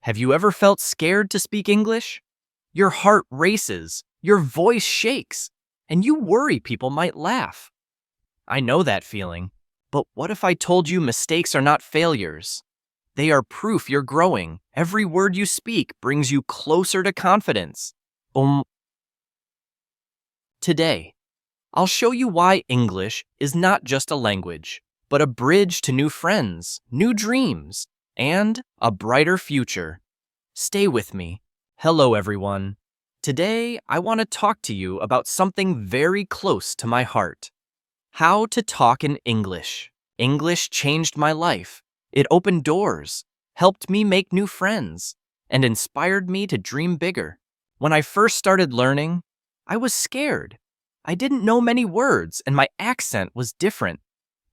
Have you ever felt scared to speak English? Your heart races, your voice shakes, and you worry people might laugh. I know that feeling, but what if I told you mistakes are not failures? They are proof you're growing. Every word you speak brings you closer to confidence. Today, I'll show you why English is not just a language, but a bridge to new friends, new dreams, and a brighter future. Stay with me. Hello, everyone. Today, I want to talk to you about something very close to my heart. How to talk in English. English changed my life. It opened doors, helped me make new friends, and inspired me to dream bigger. When I first started learning, I was scared. I didn't know many words, and my accent was different.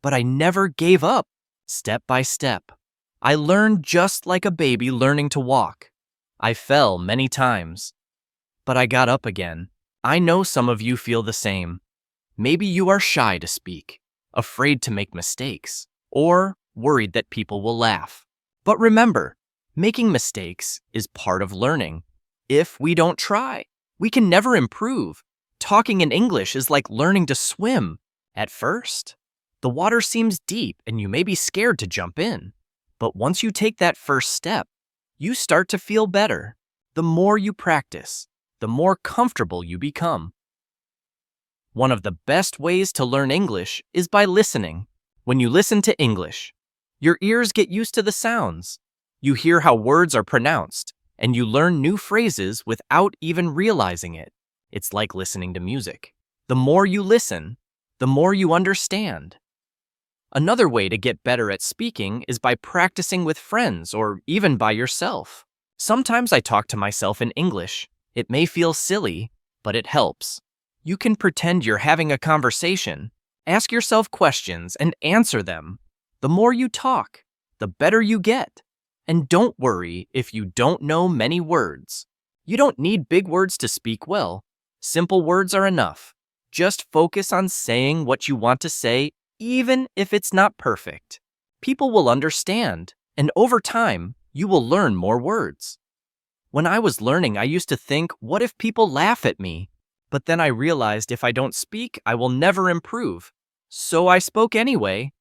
But I never gave up. Step by step, I learned just like a baby learning to walk. I fell many times, but I got up again. I know some of you feel the same. Maybe you are shy to speak, afraid to make mistakes, or worried that people will laugh. But remember, making mistakes is part of learning. If we don't try, we can never improve. Talking in English is like learning to swim. At first, the water seems deep and you may be scared to jump in. But once you take that first step, you start to feel better. The more you practice, the more comfortable you become. One of the best ways to learn English is by listening. When you listen to English, your ears get used to the sounds. You hear how words are pronounced, and you learn new phrases without even realizing it. It's like listening to music. The more you listen, the more you understand. Another way to get better at speaking is by practicing with friends or even by yourself. Sometimes I talk to myself in English. It may feel silly, but it helps. You can pretend you're having a conversation, ask yourself questions, and answer them. The more you talk, the better you get. And don't worry if you don't know many words. You don't need big words to speak well. Simple words are enough. Just focus on saying what you want to say, even if it's not perfect. People will understand, and over time, you will learn more words. When I was learning, I used to think, what if people laugh at me? But then I realized if I don't speak, I will never improve. So I spoke anyway.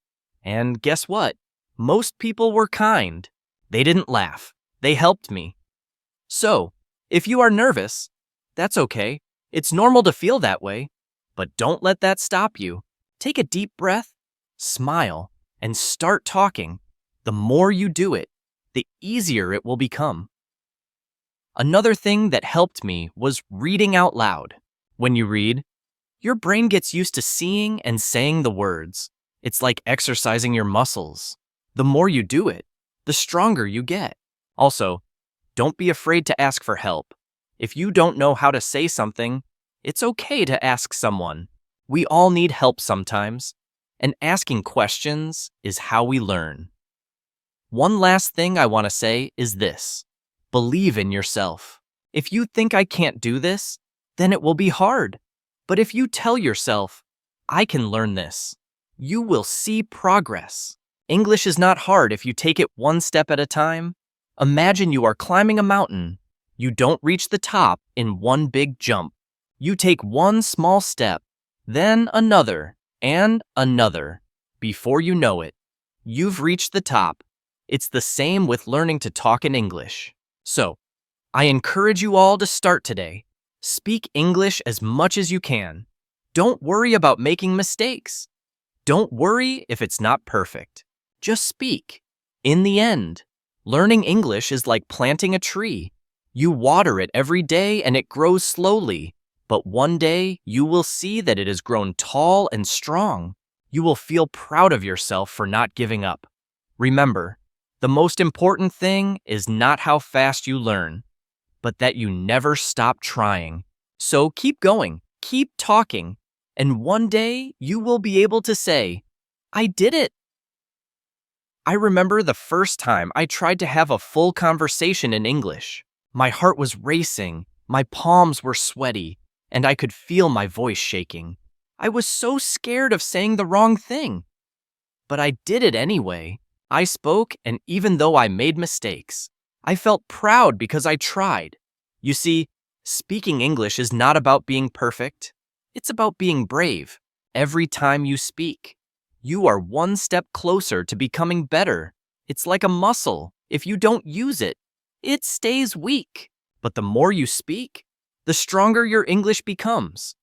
And guess what? Most people were kind. They didn't laugh. They helped me. So, if you are nervous, that's okay. It's normal to feel that way. But don't let that stop you. Take a deep breath, smile, and start talking. The more you do it, the easier it will become. Another thing that helped me was reading out loud. When you read, your brain gets used to seeing and saying the words. It's like exercising your muscles. The more you do it, the stronger you get. Also, don't be afraid to ask for help. If you don't know how to say something, it's okay to ask someone. We all need help sometimes, and asking questions is how we learn. One last thing I want to say is this: believe in yourself. If you think I can't do this, then it will be hard. But if you tell yourself, I can learn this, you will see progress. English is not hard if you take it one step at a time. Imagine you are climbing a mountain. You don't reach the top in one big jump. You take one small step, then another, and another. Before you know it, you've reached the top. It's the same with learning to talk in English. So, I encourage you all to start today. Speak English as much as you can. Don't worry about making mistakes. Don't worry if it's not perfect. Just speak. In the end, learning English is like planting a tree. You water it every day and it grows slowly. But one day, you will see that it has grown tall and strong. You will feel proud of yourself for not giving up. Remember, the most important thing is not how fast you learn, but that you never stop trying. So keep going, keep talking, and one day you will be able to say, I did it. I remember the first time I tried to have a full conversation in English. My heart was racing, my palms were sweaty, and I could feel my voice shaking. I was so scared of saying the wrong thing. But I did it anyway. I spoke, and even though I made mistakes, I felt proud because I tried. You see, speaking English is not about being perfect. It's about being brave. Every time you speak, you are one step closer to becoming better. It's like a muscle. If you don't use it, it stays weak. But the more you speak, the stronger your English becomes.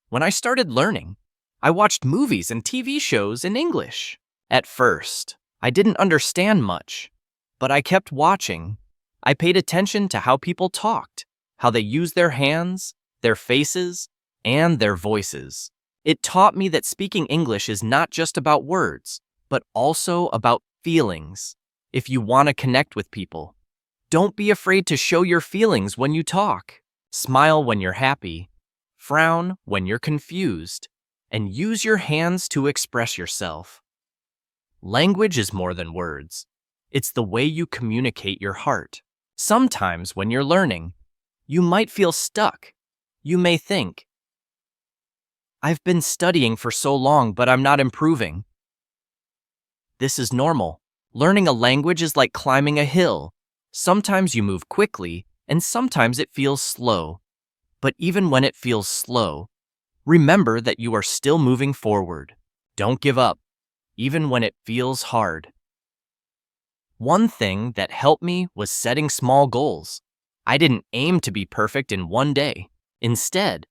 When I started learning, I watched movies and TV shows in English. At first, I didn't understand much, but I kept watching. I paid attention to how people talked, how they used their hands, their faces, and their voices. It taught me that speaking English is not just about words, but also about feelings. If you want to connect with people, don't be afraid to show your feelings when you talk. Smile when you're happy, frown when you're confused, and use your hands to express yourself. Language is more than words. It's the way you communicate your heart. Sometimes when you're learning, you might feel stuck. You may think, I've been studying for so long, but I'm not improving. This is normal. Learning a language is like climbing a hill. Sometimes you move quickly, and sometimes it feels slow. But even when it feels slow, remember that you are still moving forward. Don't give up, even when it feels hard. One thing that helped me was setting small goals. I didn't aim to be perfect in one day. Instead,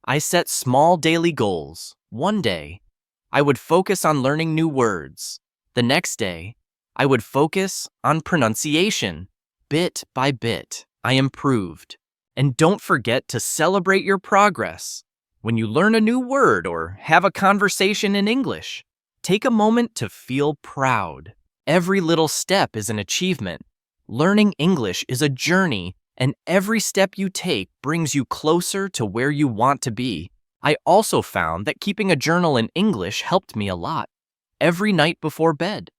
I set small daily goals. One day, I would focus on learning new words. The next day, I would focus on pronunciation. Bit by bit, I improved. And don't forget to celebrate your progress. When you learn a new word or have a conversation in English, take a moment to feel proud. Every little step is an achievement. Learning English is a journey, and every step you take brings you closer to where you want to be. I also found that keeping a journal in English helped me a lot. Every night before bed,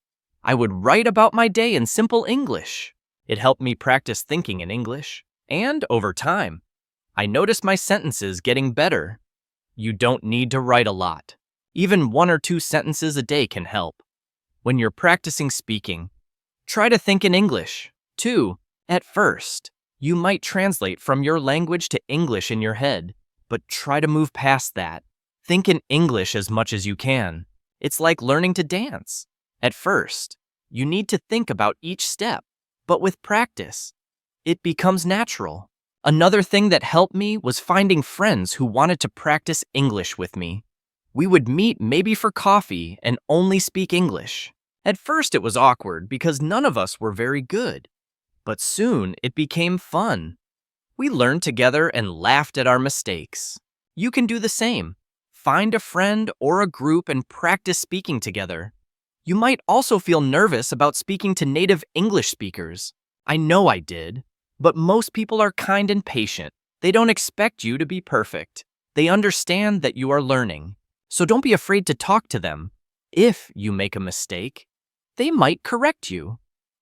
I would write about my day in simple English. It helped me practice thinking in English, and over time, I noticed my sentences getting better. You don't need to write a lot. Even 1 or 2 sentences a day can help. When you're practicing speaking, try to think in English, too. At first, you might translate from your language to English in your head, but try to move past that. Think in English as much as you can. It's like learning to dance. At first, you need to think about each step, but with practice, it becomes natural. Another thing that helped me was finding friends who wanted to practice English with me. We would meet maybe for coffee and only speak English. At first it was awkward because none of us were very good, but soon it became fun. We learned together and laughed at our mistakes. You can do the same. Find a friend or a group and practice speaking together. You might also feel nervous about speaking to native English speakers. I know I did, but most people are kind and patient. They don't expect you to be perfect. They understand that you are learning. So don't be afraid to talk to them. If you make a mistake, they might correct you.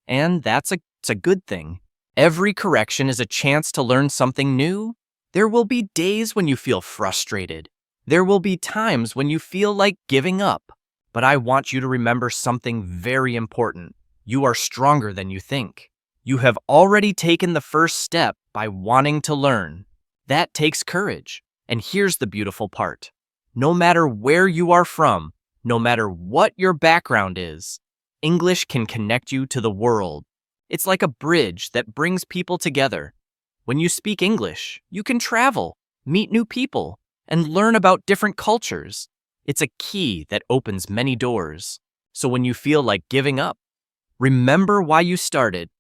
And that's a good thing. Every correction is a chance to learn something new. There will be days when you feel frustrated. There will be times when you feel like giving up. But I want you to remember something very important. You are stronger than you think. You have already taken the first step by wanting to learn. That takes courage. And here's the beautiful part. No matter where you are from, no matter what your background is, English can connect you to the world. It's like a bridge that brings people together. When you speak English, you can travel, meet new people, and learn about different cultures. It's a key that opens many doors. So when you feel like giving up, remember why you started.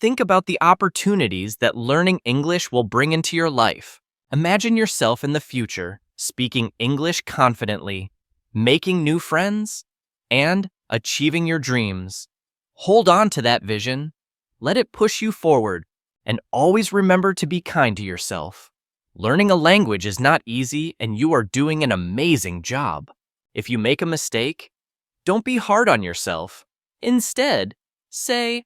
Think about the opportunities that learning English will bring into your life. Imagine yourself in the future, speaking English confidently, making new friends, and achieving your dreams. Hold on to that vision. Let it push you forward, and always remember to be kind to yourself. Learning a language is not easy, and you are doing an amazing job. If you make a mistake, don't be hard on yourself. Instead, say,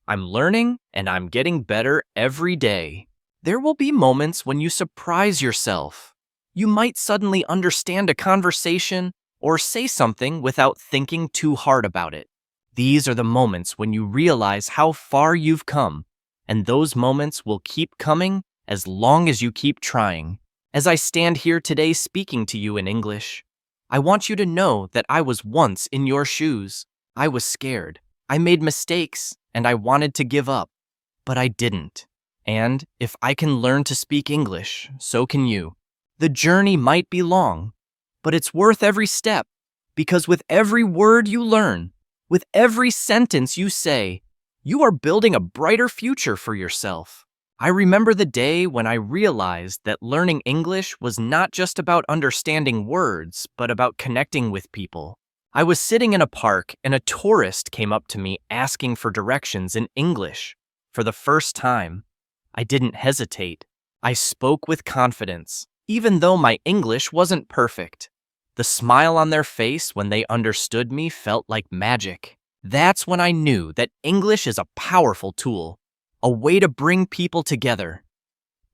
I'm learning and I'm getting better every day. There will be moments when you surprise yourself. You might suddenly understand a conversation or say something without thinking too hard about it. These are the moments when you realize how far you've come. And those moments will keep coming as long as you keep trying. As I stand here today speaking to you in English, I want you to know that I was once in your shoes. I was scared. I made mistakes, and I wanted to give up. But I didn't. And if I can learn to speak English, so can you. The journey might be long, but it's worth every step, because with every word you learn, with every sentence you say, you are building a brighter future for yourself. I remember the day when I realized that learning English was not just about understanding words, but about connecting with people. I was sitting in a park and a tourist came up to me asking for directions in English. For the first time, I didn't hesitate. I spoke with confidence, even though my English wasn't perfect. The smile on their face when they understood me felt like magic. That's when I knew that English is a powerful tool, a way to bring people together.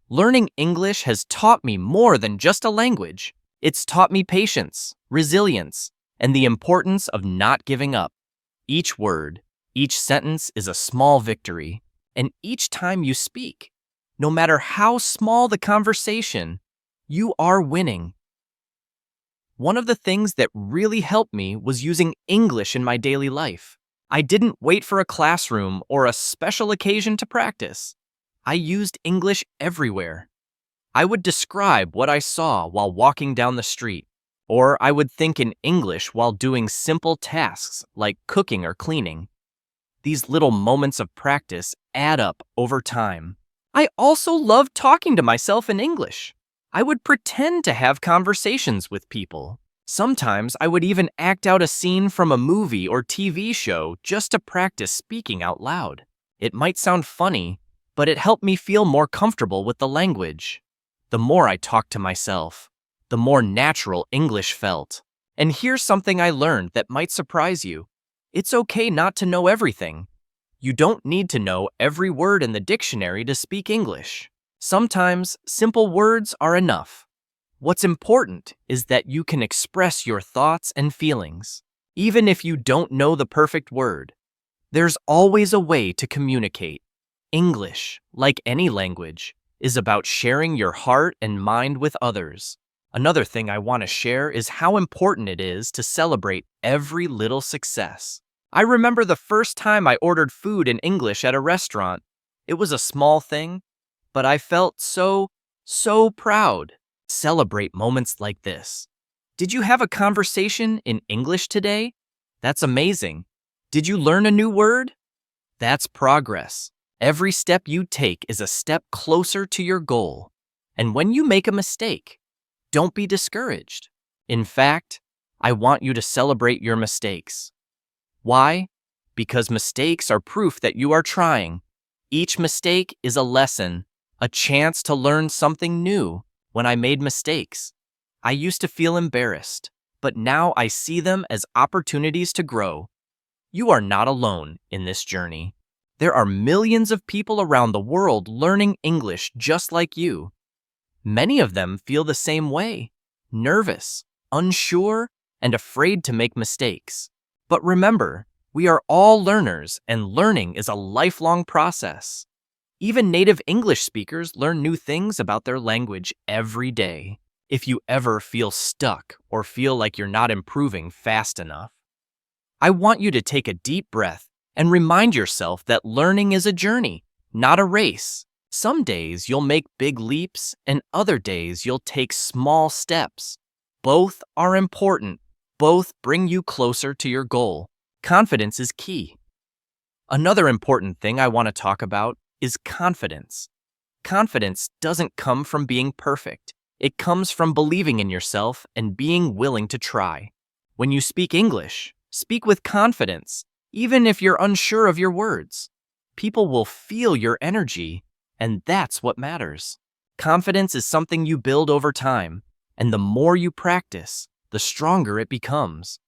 Learning English has taught me more than just a language. It's taught me patience, resilience, and the importance of not giving up. Each word, each sentence is a small victory, and each time you speak, no matter how small the conversation, you are winning. One of the things that really helped me was using English in my daily life. I didn't wait for a classroom or a special occasion to practice. I used English everywhere. I would describe what I saw while walking down the street, or I would think in English while doing simple tasks like cooking or cleaning. These little moments of practice add up over time. I also loved talking to myself in English. I would pretend to have conversations with people. Sometimes I would even act out a scene from a movie or TV show just to practice speaking out loud. It might sound funny, but it helped me feel more comfortable with the language. The more I talked to myself, the more natural English felt. And here's something I learned that might surprise you. It's okay not to know everything. You don't need to know every word in the dictionary to speak English. Sometimes simple words are enough. What's important is that you can express your thoughts and feelings. Even if you don't know the perfect word, there's always a way to communicate. English, like any language, is about sharing your heart and mind with others. Another thing I want to share is how important it is to celebrate every little success. I remember the first time I ordered food in English at a restaurant. It was a small thing, but I felt so proud. Celebrate moments like this. Did you have a conversation in English today? That's amazing. Did you learn a new word? That's progress. Every step you take is a step closer to your goal. And when you make a mistake, don't be discouraged. In fact, I want you to celebrate your mistakes. Why? Because mistakes are proof that you are trying. Each mistake is a lesson, a chance to learn something new. When I made mistakes, I used to feel embarrassed, but now I see them as opportunities to grow. You are not alone in this journey. There are millions of people around the world learning English just like you. Many of them feel the same way, nervous, unsure, and afraid to make mistakes. But remember, we are all learners, and learning is a lifelong process. Even native English speakers learn new things about their language every day. If you ever feel stuck or feel like you're not improving fast enough, I want you to take a deep breath and remind yourself that learning is a journey, not a race. Some days you'll make big leaps, and other days you'll take small steps. Both are important. Both bring you closer to your goal. Confidence is key. Another important thing I want to talk about is confidence. Confidence doesn't come from being perfect. It comes from believing in yourself and being willing to try. When you speak English, speak with confidence, even if you're unsure of your words. People will feel your energy, and that's what matters. Confidence is something you build over time, and the more you practice, the stronger it becomes.